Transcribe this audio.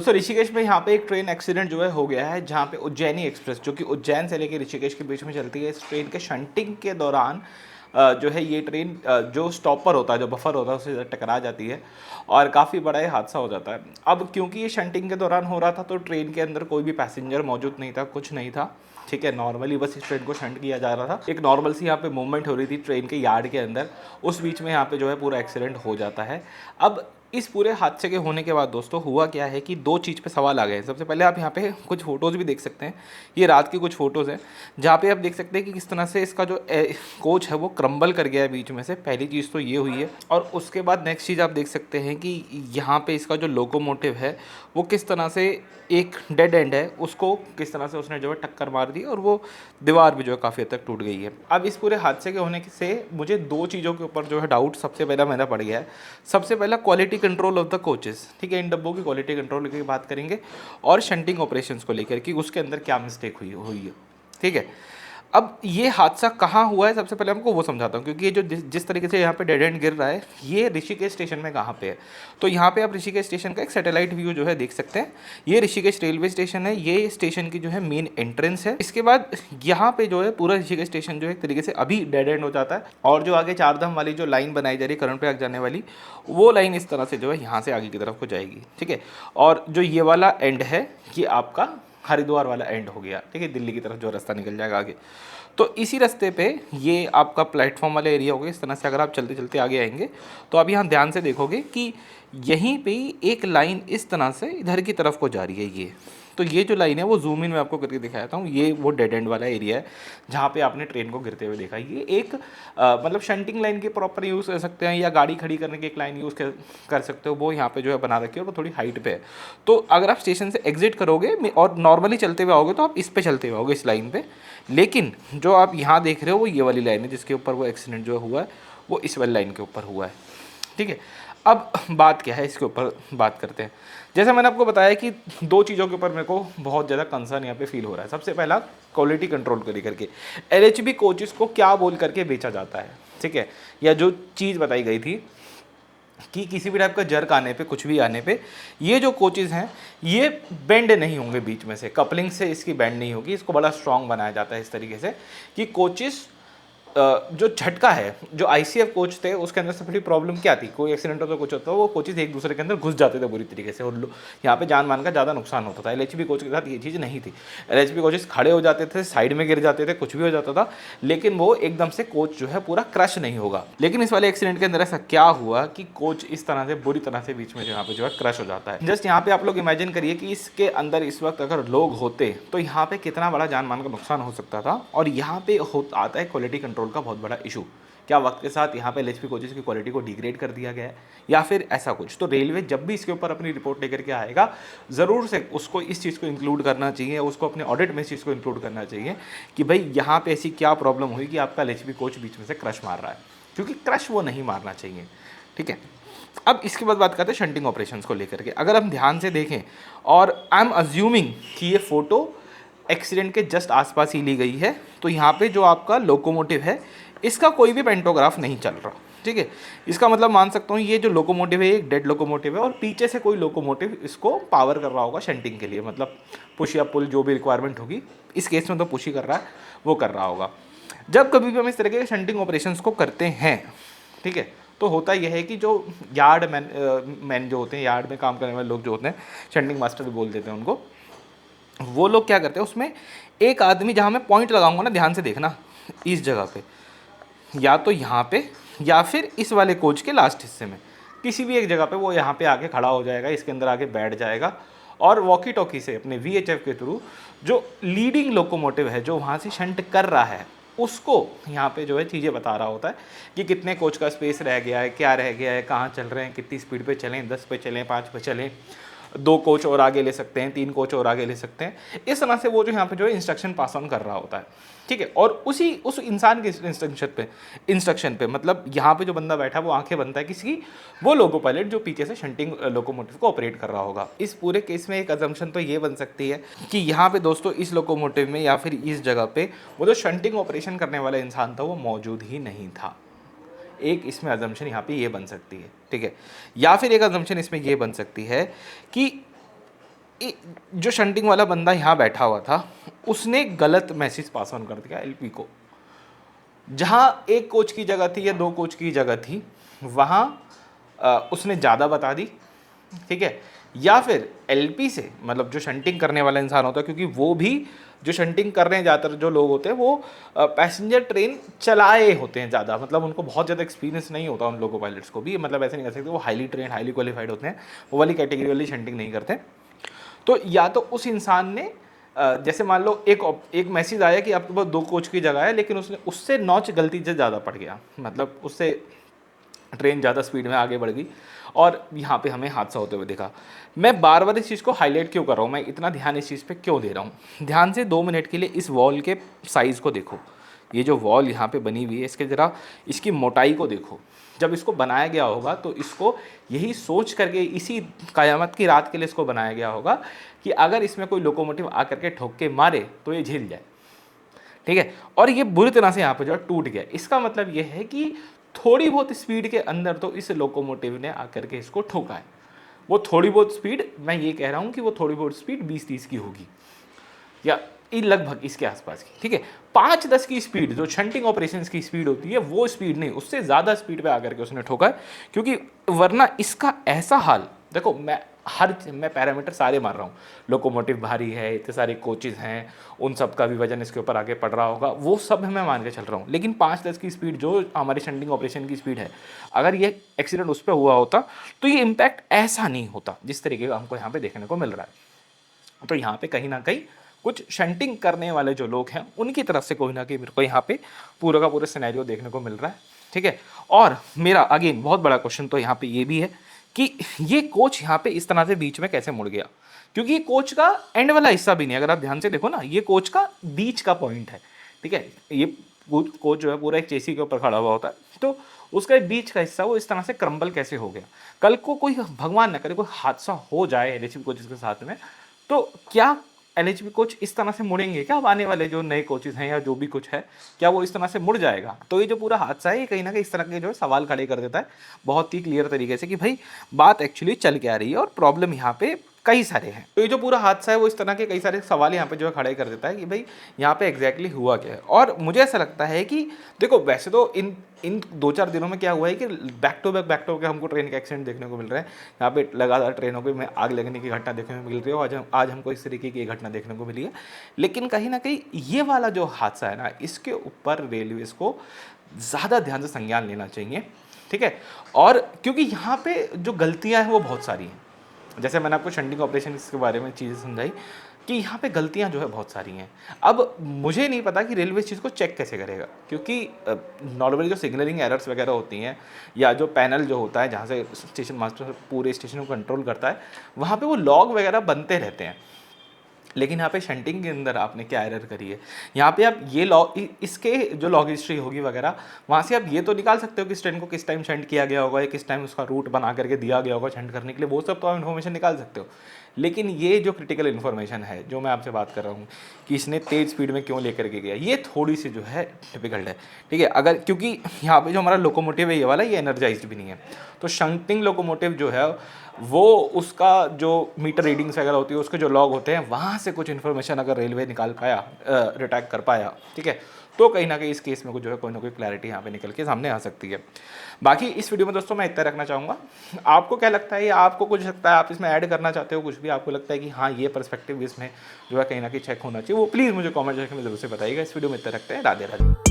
दोस्तों ऋषिकेश में यहाँ पे एक ट्रेन एक्सीडेंट जो है हो गया है, जहाँ पे उज्जैनी एक्सप्रेस जो कि उज्जैन से लेकर ऋषिकेश के बीच में चलती है, इस ट्रेन के शंटिंग के दौरान जो है ये ट्रेन जो स्टॉपर होता है, जो बफर होता है, उससे टकरा जाती है और काफ़ी बड़ा ये हादसा हो जाता है। अब क्योंकि ये शंटिंग के दौरान हो रहा था तो ट्रेन के अंदर कोई भी पैसेंजर मौजूद नहीं था, कुछ नहीं था, ठीक है। नॉर्मली बस इस ट्रेन को शंट किया जा रहा था, एक नॉर्मल सी यहाँ पे मूवमेंट हो रही थी ट्रेन के यार्ड के अंदर, उस बीच में यहाँ पे जो है पूरा एक्सीडेंट हो जाता है। अब इस पूरे हादसे के होने के बाद दोस्तों हुआ क्या है कि दो चीज़ पे सवाल आ गए हैं। सबसे पहले आप यहाँ पे कुछ फ़ोटोज़ भी देख सकते हैं, ये रात की कुछ फ़ोटोज़ हैं जहाँ पे आप देख सकते हैं कि किस तरह से इसका जो कोच है वो क्रम्बल कर गया है बीच में से। पहली चीज़ तो ये हुई है, और उसके बाद नेक्स्ट चीज़ आप देख सकते हैं कि यहाँ पे इसका जो लोकोमोटिव है वो किस तरह से एक डेड एंड है, उसको किस तरह से उसने जो है टक्कर मार दी और वो दीवार भी जो है काफ़ी हद तक टूट गई है। अब इस पूरे हादसे के होने से मुझे दो चीज़ों के ऊपर जो है डाउट सबसे पहला मेरा पड़ गया है। सबसे पहला quality control of the coaches, ठीक है, इन डब्बों की क्वालिटी कंट्रोल की बात करेंगे, और शंटिंग ऑपरेशंस को लेकर कि उसके अंदर क्या मिस्टेक हुई है, ठीक है। अब ये हादसा कहाँ हुआ है सबसे पहले हमको वो समझाता हूँ, क्योंकि ये जो जिस तरीके से यहाँ पे डेड एंड गिर रहा है ये ऋषिकेश स्टेशन में कहाँ पे है। तो यहाँ पे आप ऋषिकेश स्टेशन का एक सैटेलाइट व्यू जो है देख सकते हैं। ये ऋषिकेश रेलवे स्टेशन है, ये स्टेशन की जो है मेन एंट्रेंस है। इसके बाद यहाँ पे जो है पूरा ऋषिकेश स्टेशन जो है एक तरीके से अभी डेड एंड हो जाता है, और जो आगे चारधाम वाली जो लाइन बनाई जा रही है कर्णप्रयाग जाने वाली, वो लाइन इस तरह से जो है यहाँ से आगे की तरफ को जाएगी, ठीक है। और जो ये वाला एंड है ये आपका हरिद्वार वाला एंड हो गया, ठीक है, दिल्ली की तरफ जो रास्ता निकल जाएगा आगे। तो इसी रास्ते पे ये आपका प्लेटफॉर्म वाला एरिया होगा। इस तरह से अगर आप चलते चलते आगे आएंगे तो आप यहाँ ध्यान से देखोगे कि यहीं पे एक लाइन इस तरह से इधर की तरफ को जा रही है। ये तो ये जो लाइन है वो जूम इन में आपको करके दिखाता हूँ, ये वो डेड एंड वाला एरिया है जहाँ पे आपने ट्रेन को गिरते हुए देखा। ये एक मतलब शंटिंग लाइन के प्रॉपर यूज़ कर सकते हैं, या गाड़ी खड़ी करने की एक लाइन यूज़ कर सकते हो, वो यहाँ पे जो है बना रखी है और वो थोड़ी हाइट पे है। तो अगर आप स्टेशन से एग्जिट करोगे और नॉर्मली चलते हुए आओगे तो आप इस पे चलते हुए आओगे, इस लाइन पे। लेकिन जो आप यहाँ देख रहे हो वो ये वाली लाइन है जिसके ऊपर वो एक्सीडेंट जो हुआ है वो इस वाली लाइन के ऊपर हुआ है, ठीक है। अब बात क्या है, इसके ऊपर बात करते हैं। जैसे मैंने आपको बताया कि दो चीज़ों के ऊपर मेरे को बहुत ज़्यादा कंसर्न यहाँ पे फील हो रहा है। सबसे पहला क्वालिटी कंट्रोल को लेकर के एलएचबी कोचेस को क्या बोल करके बेचा जाता है, ठीक है, या जो चीज़ बताई गई थी कि किसी भी टाइप का जर्क आने पे, कुछ भी आने पे, ये जो कोचेज़ हैं ये बेंड नहीं होंगे बीच में से, कपलिंग से इसकी बेंड नहीं होगी। इसको बड़ा स्ट्रॉन्ग बनाया जाता है इस तरीके से कि कोचेज़ जो झटका है, जो आईसीएफ कोच थे उसके अंदर सबसे बड़ी प्रॉब्लम क्या थी, कोई एक्सीडेंट होता कुछ होता वो कोचेज एक दूसरे के अंदर घुस जाते थे बुरी तरीके से, और यहाँ पे जान मान का ज़्यादा नुकसान होता था। एलएचबी कोच के साथ ये चीज़ नहीं थी। एलएचबी कोचेस खड़े हो जाते थे, साइड में गिर जाते थे, कुछ भी हो जाता था, लेकिन वो एकदम से कोच जो है पूरा क्रश नहीं होगा। लेकिन इस वाले एक्सीडेंट के अंदर ऐसा क्या हुआ कि कोच इस तरह से बुरी तरह से बीच में यहाँ पे जो है क्रश हो जाता है। जस्ट यहाँ पे आप लोग इमेजिन करिए कि इसके अंदर इस वक्त अगर लोग होते तो यहाँ पे कितना बड़ा जान मान का नुकसान हो सकता था। और यहाँ पे आता है क्वालिटी कंट्रोल का बहुत बड़ा इशू। क्या वक्त के साथ यहाँ पे एलएचबी कोचेस की क्वालिटी को डिग्रेड कर दिया गया है या फिर ऐसा कुछ? तो रेलवे जब भी इसके ऊपर अपनी रिपोर्ट लेकर के आएगा ज़रूर से उसको इस चीज़ को इंक्लूड करना चाहिए, उसको अपने ऑडिट में इस चीज़ को इंक्लूड करना चाहिए कि भाई यहाँ पे ऐसी क्या प्रॉब्लम हुई कि आपका एलएचबी कोच बीच में से क्रश मार रहा है, क्योंकि क्रश वो नहीं मारना चाहिए, ठीक है। अब इसके बाद बात करते हैं शंटिंग ऑपरेशंस को लेकर के। अगर हम ध्यान से देखें, और आई एम अज्यूमिंग कि ये फ़ोटो एक्सीडेंट के जस्ट आसपास ही ली गई है, तो यहाँ पे जो आपका लोकोमोटिव है इसका कोई भी पेंटोग्राफ नहीं चल रहा, ठीक है। इसका मतलब मान सकता हूँ ये जो लोकोमोटिव है एक डेड लोकोमोटिव है, और पीछे से कोई लोकोमोटिव इसको पावर कर रहा होगा शंटिंग के लिए, मतलब पुश या पुल जो भी रिक्वायरमेंट होगी, इस केस में तो पुश ही कर रहा है, वो कर रहा होगा। जब कभी भी हम इस तरह के शंटिंग ऑपरेशंस को करते हैं, ठीक है, तो होता यह है कि जो यार्ड मैन जो होते हैं, यार्ड में काम करने वाले लोग जो होते हैं, शंटिंग मास्टर भी बोल देते हैं उनको, वो लोग क्या करते हैं उसमें एक आदमी, जहाँ मैं पॉइंट लगाऊंगा ना, ध्यान से देखना, इस जगह पे या तो यहाँ पे या फिर इस वाले कोच के लास्ट हिस्से में, किसी भी एक जगह पे वो यहाँ पे आके खड़ा हो जाएगा, इसके अंदर आके बैठ जाएगा, और वॉकी टॉकी से अपने वीएचएफ के थ्रू जो लीडिंग लोकोमोटिव है जो वहाँ से शंट कर रहा है उसको यहाँ पे जो है चीज़ें बता रहा होता है कि कितने कोच का स्पेस रह गया है, क्या रह गया है, कहाँ चल रहे हैं, कितनी स्पीड पे चलें, 10 पे चलें, 5 पे चलें, 2 कोच और आगे ले सकते हैं, 3 कोच और आगे ले सकते हैं। इस तरह से वो जो यहाँ पे जो है इंस्ट्रक्शन पास ऑन कर रहा होता है, ठीक है। और उस इंसान के इंस्ट्रक्शन पे मतलब यहाँ पे जो बंदा बैठा है वो आंखें बनता है किसी, वो लोको पायलट जो पीछे से शंटिंग लोकोमोटिव को ऑपरेट कर रहा होगा। इस पूरे केस में एक अजम्पशन तो ये बन सकती है कि यहाँ पे दोस्तों इस लोकोमोटिव में या फिर इस जगह पे वो जो शंटिंग ऑपरेशन करने वाला इंसान था वो मौजूद ही नहीं था। एक इसमें अजम्पशन यहाँ पे ये बन सकती है, ठीक है। या फिर एक अजम्पशन इसमें ये बन सकती है कि जो शंटिंग वाला बंदा यहाँ बैठा हुआ था उसने गलत मैसेज पास ऑन कर दिया एलपी को। जहाँ एक कोच की जगह थी या 2 कोच की जगह थी वहाँ उसने ज़्यादा बता दी, ठीक है। या फिर एलपी से मतलब जो शंटिंग करने वाला इंसान होता है, क्योंकि वो भी जो शंटिंग कर रहे हैं ज़्यादातर जो लोग होते हैं वो पैसेंजर ट्रेन चलाए होते हैं ज़्यादा, मतलब उनको बहुत ज़्यादा एक्सपीरियंस नहीं होता उन लोगों पायलट्स को भी, मतलब ऐसे नहीं कर सकते, वो हाईली ट्रेन हाईली क्वालिफाइड होते हैं, वो वाली कैटेगरी वाली शंटिंग नहीं करते। तो या तो उस इंसान ने जैसे मान लो एक मैसेज आया कि आपके पास 2 कोच की जगह है, लेकिन उसने उससे नॉच गलती से ज़्यादा पड़ गया, मतलब उससे ट्रेन ज़्यादा स्पीड में आगे बढ़ गई और यहाँ पे हमें हादसा होते हुए देखा। मैं बार बार इस चीज़ को हाईलाइट क्यों कर रहा हूँ, मैं इतना ध्यान इस चीज़ पे क्यों दे रहा हूँ। ध्यान से 2 मिनट के लिए इस वॉल के साइज़ को देखो। ये जो वॉल यहाँ पे बनी हुई है इसके ज़रा इसकी मोटाई को देखो। जब इसको बनाया गया होगा तो इसको यही सोच करके इसी क़यामत की रात के लिए इसको बनाया गया होगा कि अगर इसमें कोई लोकोमोटिव आकर के ठोक के मारे तो ये झेल जाए, ठीक है। और ये बुरी तरह से यहाँ पे जो टूट गया। इसका मतलब ये है कि थोड़ी बहुत स्पीड के अंदर तो इस लोकोमोटिव ने आकर के इसको ठोका है। वो थोड़ी बहुत स्पीड, मैं ये कह रहा हूँ कि वो थोड़ी बहुत स्पीड 20-30 की होगी या लगभग इसके आसपास की, ठीक है। 5-10 की स्पीड जो शंटिंग ऑपरेशंस की स्पीड होती है वो स्पीड नहीं, उससे ज़्यादा स्पीड पे आकर के उसने ठोका है। क्योंकि वरना इसका ऐसा हाल देखो, मैं पैरामीटर सारे मार रहा हूँ, लोकोमोटिव भारी है, इतने सारे कोचेज़ हैं, उन सब का भी वजन इसके ऊपर आगे पड़ रहा होगा, वो सब मैं मान के चल रहा हूँ। लेकिन 5-10 की स्पीड जो हमारी शंटिंग ऑपरेशन की स्पीड है, अगर ये एक्सीडेंट उस पर हुआ होता तो ये इम्पैक्ट ऐसा नहीं होता जिस तरीके का हमको यहाँ पे देखने को मिल रहा है। तो यहाँ पे कहीं ना कहीं कुछ शंटिंग करने वाले जो लोग हैं उनकी तरफ से कोई ना कोई मेरे को यहाँ पे पूरा का पूरा सिनेरियो देखने को मिल रहा है, ठीक है। और मेरा अगेन बहुत बड़ा क्वेश्चन तो यहाँ पे ये भी है कि ये कोच यहाँ पे इस तरह से बीच में कैसे मुड़ गया, क्योंकि ये कोच का एंड वाला हिस्सा भी नहीं, अगर आप ध्यान से देखो ना, ये कोच का बीच का पॉइंट है, ठीक है। ये कोच जो है पूरा एक चेसी के ऊपर खड़ा हुआ होता है, तो उसका बीच का हिस्सा वो इस तरह से क्रम्बल कैसे हो गया। कल को कोई भगवान न करे कोई हादसा हो जाए एलएचबी कोचेस के साथ में, तो क्या एलएचबी कोच इस तरह से मुड़ेंगे क्या? अब आने वाले जो नए कोचेस हैं या जो भी कुछ है, क्या वो इस तरह से मुड़ जाएगा? तो ये जो पूरा हादसा है ये कहीं ना कहीं इस तरह के जो है सवाल खड़े कर देता है बहुत ही क्लियर तरीके से कि भाई बात एक्चुअली चल क्या रही है और प्रॉब्लम यहाँ पे कई सारे हैं। तो ये जो पूरा हादसा है वो इस तरह के कई सारे सवाल यहाँ पे जो है खड़े कर देता है कि भाई यहाँ पे एग्जैक्टली हुआ क्या है। और मुझे ऐसा लगता है कि देखो वैसे तो इन 2-4 दिनों में क्या हुआ है कि बैक टू बैक हमको ट्रेन के एक्सीडेंट देखने को मिल रहे हैं। यहाँ पे लगातार ट्रेनों पे में आग लगने की घटना देखने को मिल रही है, आज हमको इस तरीके की घटना देखने को मिली है। लेकिन कहीं ना कहीं ये वाला जो हादसा है ना, इसके ऊपर रेलवेज़ को ज़्यादा ध्यान से संज्ञान लेना चाहिए, ठीक है। और क्योंकि यहाँ पे जो गलतियाँ हैं वो बहुत सारी हैं, जैसे मैंने आपको शंटिंग ऑपरेशन के बारे में चीज़ें समझाई कि यहाँ पे गलतियाँ जो है बहुत सारी हैं। अब मुझे नहीं पता कि रेलवे इस चीज़ को चेक कैसे करेगा, क्योंकि नॉर्मली जो सिग्नलिंग एरर्स वगैरह होती हैं या जो पैनल जो होता है जहाँ से स्टेशन मास्टर पूरे स्टेशन को कंट्रोल करता है, वहाँ पे वो लॉग वगैरह बनते रहते हैं। लेकिन यहाँ पे शंटिंग के अंदर आपने क्या एरर करी है, यहाँ पे आप ये लॉग इसके जो लॉग हिस्ट्री होगी वगैरह, वहाँ से आप ये तो निकाल सकते हो कि इस ट्रेन को किस टाइम शंट किया गया होगा या किस टाइम उसका रूट बना करके दिया गया होगा शंट करने के लिए, वो सब तो आप इन्फॉर्मेशन निकाल सकते हो। लेकिन ये जो क्रिटिकल इन्फॉर्मेशन है जो मैं आपसे बात कर रहा हूँ कि इसने तेज़ स्पीड में क्यों लेकर के गया, ये थोड़ी सी जो है डिफिकल्ट है, ठीक है। अगर क्योंकि यहाँ पे जो हमारा लोकोमोटिव है ये वाला, ये एनर्जाइज्ड भी नहीं है, तो शंटिंग लोकोमोटिव जो है वो उसका जो मीटर रीडिंग्स वगैरह होती है उसके जो लॉग होते हैं वहाँ से कुछ इन्फॉर्मेशन अगर रेलवे निकाल पाया, रिट्रैक्ट कर पाया, ठीक है, तो कहीं ना कहीं इस केस में कुछ जो है कोई ना कोई क्लैरिटी यहाँ पे निकल के सामने आ सकती है। बाकी इस वीडियो में दोस्तों मैं इतना रखना चाहूँगा। आपको क्या लगता है या आपको कुछ लगता है आप इसमें ऐड करना चाहते हो, कुछ भी आपको लगता है कि हाँ ये पर्सपेक्टिव इसमें जो है कहीं ना कहीं चेक होना चाहिए, वो प्लीज़ मुझे कॉमेंट सेक्शन में जरूर से बताइएगा। इस वीडियो में इतना रखते हैं। राधे राधे।